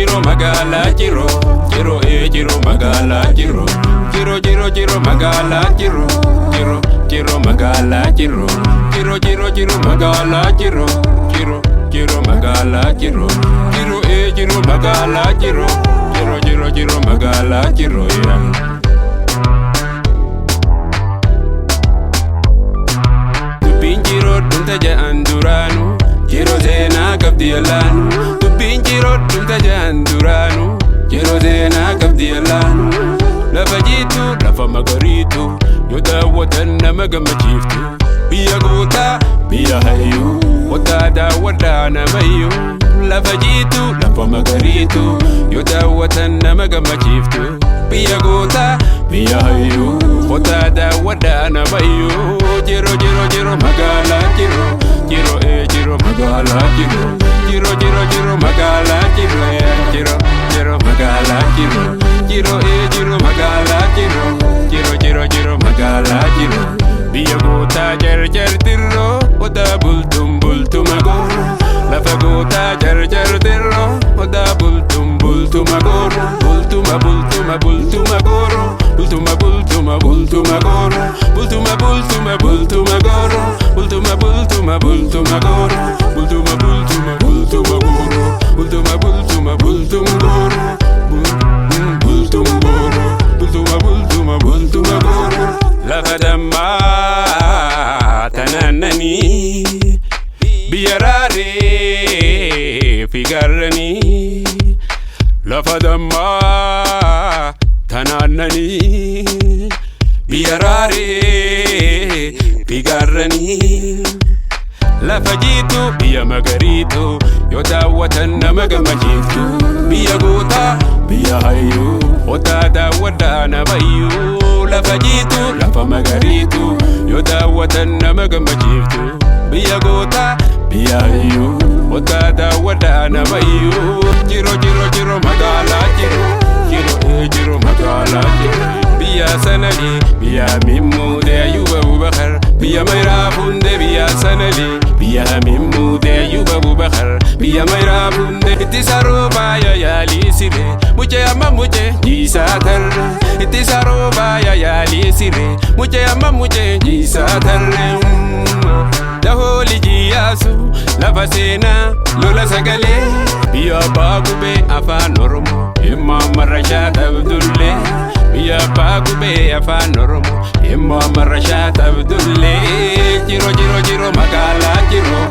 ciroo magaalaa ciroo ciroo magaalaa ciroo ciroo magaalaa ciroo ciroo magaalaa ciroo ciroo magaalaa ciroo ciroo magaalaa ciroo ciroo magaalaa ciroo ciroo magaalaa ciroo Dubbiin ciro-dhumte jedhan duraanuu ciroo seenaa qabdi ellaanuu Dubbiin ciro-dhumte jedhan duraanuu ciroo seenaa qabdi ellaanuu Lafa jiituu lafa magariituu yoo daawwatan nama gammachiiftu Biyya gootaa biyya hayyuu Odaa daaw'adhaa namayyuu Lafa jiituu lafa magariituu yoo daawwatan nama gammachiiftu Biyya gootaa biyya hayyuu Odaa daaw'adhaa namayyuu Ciroo magaalaa ciroo ciroo magaalaa ciroo ciroo magaalaa ciroo ciroo magaalaa ciroo ciroo magaalaa ciroo ciroo magaalaa ciroo Biyya gootaa carcar xirroo Odaa bultum bultuma gooroo Lafa gootaa carcar xirroo Odaa bultum bultuma gooroo bultuma gooroo bultuma gooroo bultuma gooroo bultuma gooroo bultuma gooroo bultuma gooroo bultuma gooroo Lafa dammaa tanaannanii biyya raaree figarranii Lafa dammaa tanaannanii biyya raaree figarranii Lafa jiituu biyya magariituu yoo daawwatan nama gammachiiftu Biyya gootaa biyya hayyuu Odaa daaw'adhaa namayyuu Lafa jiituu lafa magariituu yoo daawwatan nama gammachiiftu Biyya gootaa biyya hayyuu Odaa daaw'adhaa namayyuu Ciroo magaalaa ciroo magaalaa ciroo Biyya sanadii biyya mimmuudee ayyuuba bubakar Biyya mayraa funde biyya sanadii biyya mimmuudee ayyuuba bubakar Biyya mayraa funde itti saroo baaya yaalii siree Mucee amma mucee jiisaa tarre itti saroo baaya yaalii siree Mucee amma mucee jiisaa tarre Dahooli jiyaasu lafa seenaa lola sagalee Biyya abbaa gubee afaan Oromoo himma marrashaa dhabdullee Biyya abbaa gubee afaan Oromoo himma marrashaa dhabdullee Ciroo magaalaa ciroo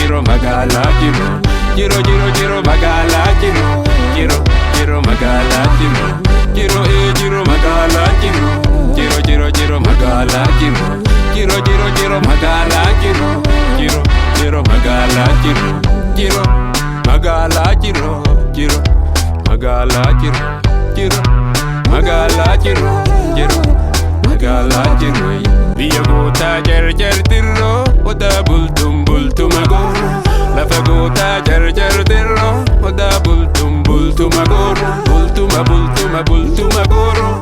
ciroo magaalaa ciroo ciroo magaalaa ciroo ciroo magaalaa ciroo ciroo magaalaa ciroo ciroo magaalaa ciroo ciroo magaalaa ciroo ciroo magaalaa ciroo ciroo magaalaa ciroo ciroo magaalaa ciroo ciroo magaalaa ciroo ciroo magaalaa ciroo Biyya gootaa carcar xirroo Odaa bultum bultuma gooroo Lafa gootaa carcar xirroo Odaa bultum bultuma gooroo bultuma gooroo bultuma gooroo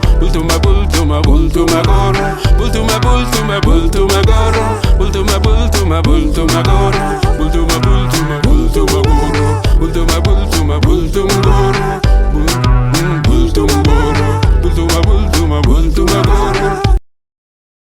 bultuma gooroo bultuma